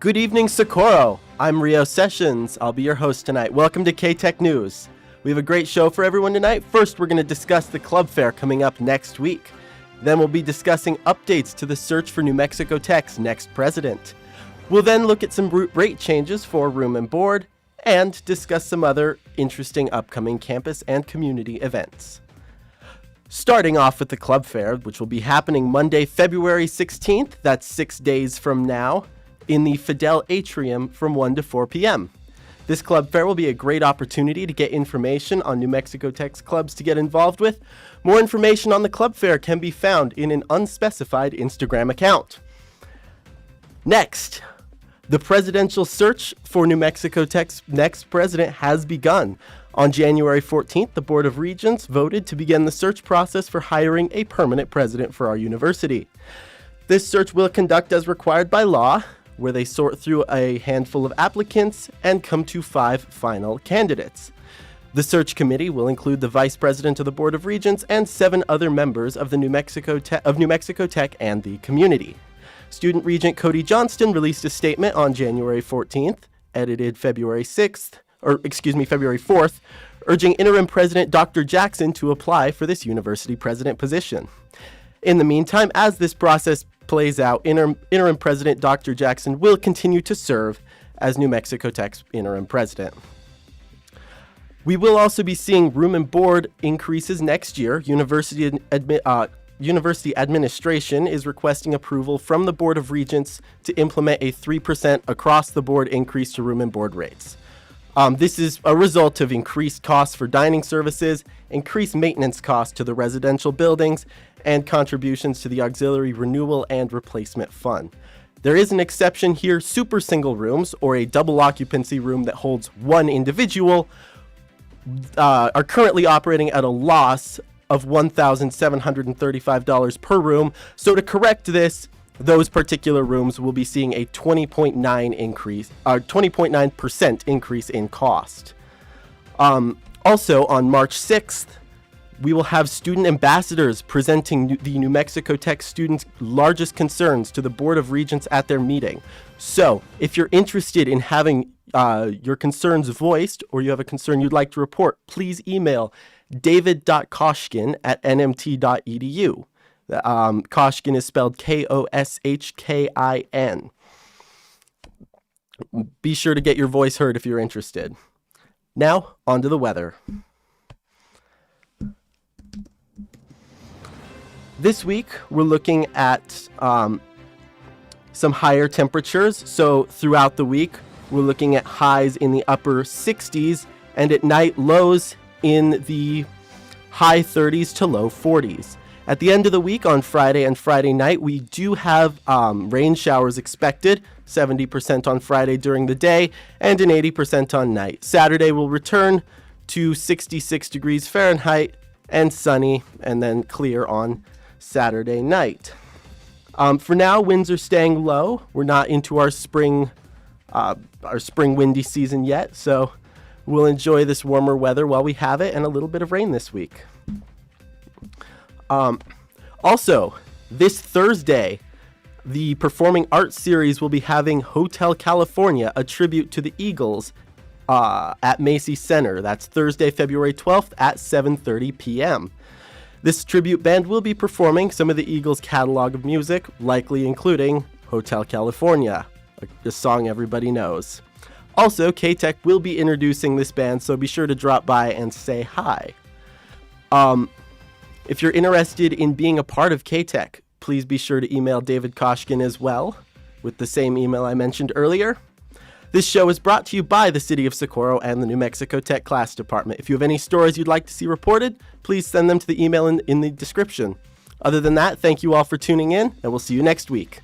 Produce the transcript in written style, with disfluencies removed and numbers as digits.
Good evening, Socorro. I'm Rio Sessions. I'll be your host tonight. Welcome to KTEK News. We have a great show for everyone tonight. First, we're going to discuss the club fair coming up next week. Then we'll be discussing updates to the search for New Mexico Tech's next president. We'll then look at some rate changes for room and board and discuss some other interesting upcoming campus and community events. Starting off with the club fair, which will be happening Monday, February 16th, that's 6 days from now, in the Fidel Atrium from 1 to 4 p.m. This club fair will be a great opportunity to get information on New Mexico Tech's clubs to get involved with. More information on the club fair can be found in an unspecified Instagram account. Next, the presidential search for New Mexico Tech's next president has begun. On January 14th, the Board of Regents voted to begin the search process for hiring a permanent president for our university. This search will conduct as required by law, where they sort through a handful of applicants and come to 5 final candidates. The search committee will include the vice president of the Board of Regents and 7 other members of the New Mexico Tech and the community. Student Regent Cody Johnston released a statement on January 14th, edited February 4th, urging interim president Dr. Jackson to apply for this university president position. In the meantime, as this process plays out, interim president Dr. Jackson will continue to serve as New Mexico Tech's interim president. We will also be seeing room and board increases next year. University administration is requesting approval from the Board of Regents to implement a 3% across-the-board increase to room and board rates. This is a result of increased costs for dining services, increased maintenance costs to the residential buildings, and contributions to the Auxiliary Renewal and Replacement Fund. There is an exception here. Super single rooms, or a double occupancy room that holds 1 individual, are currently operating at a loss of $1,735 per room. So to correct this, those particular rooms will be seeing a 20.9% increase in cost. Also, on March 6th, we will have student ambassadors presenting the New Mexico Tech students' largest concerns to the Board of Regents at their meeting. So, if you're interested in having your concerns voiced, or you have a concern you'd like to report, please email david.koshkin@nmt.edu. Koshkin is spelled Koshkin. Be sure to get your voice heard if you're interested. Now, on to the weather. This week, we're looking at some higher temperatures. So throughout the week, we're looking at highs in the upper 60s, and at night, lows in the high 30s to low 40s. At the end of the week, on Friday and Friday night, we do have rain showers expected, 70% on Friday during the day, and an 80% on night. Saturday will return to 66 degrees Fahrenheit and sunny, and then clear on Saturday night. For now, winds are staying low. We're not into our spring windy season yet, so we'll enjoy this warmer weather while we have it, and a little bit of rain this week. Also, this Thursday, the Performing Arts Series will be having Hotel California, a tribute to the Eagles, at Macy's Center. That's Thursday, February 12th at 7:30 p.m. This tribute band will be performing some of the Eagles' catalog of music, likely including Hotel California, a song everybody knows. Also, KTEK will be introducing this band, so be sure to drop by and say hi. If you're interested in being a part of KTEK, please be sure to email David Koshkin as well, with the same email I mentioned earlier. This show is brought to you by the City of Socorro and the New Mexico Tech Class Department. If you have any stories you'd like to see reported, please send them to the email in the description. Other than that, thank you all for tuning in, and we'll see you next week.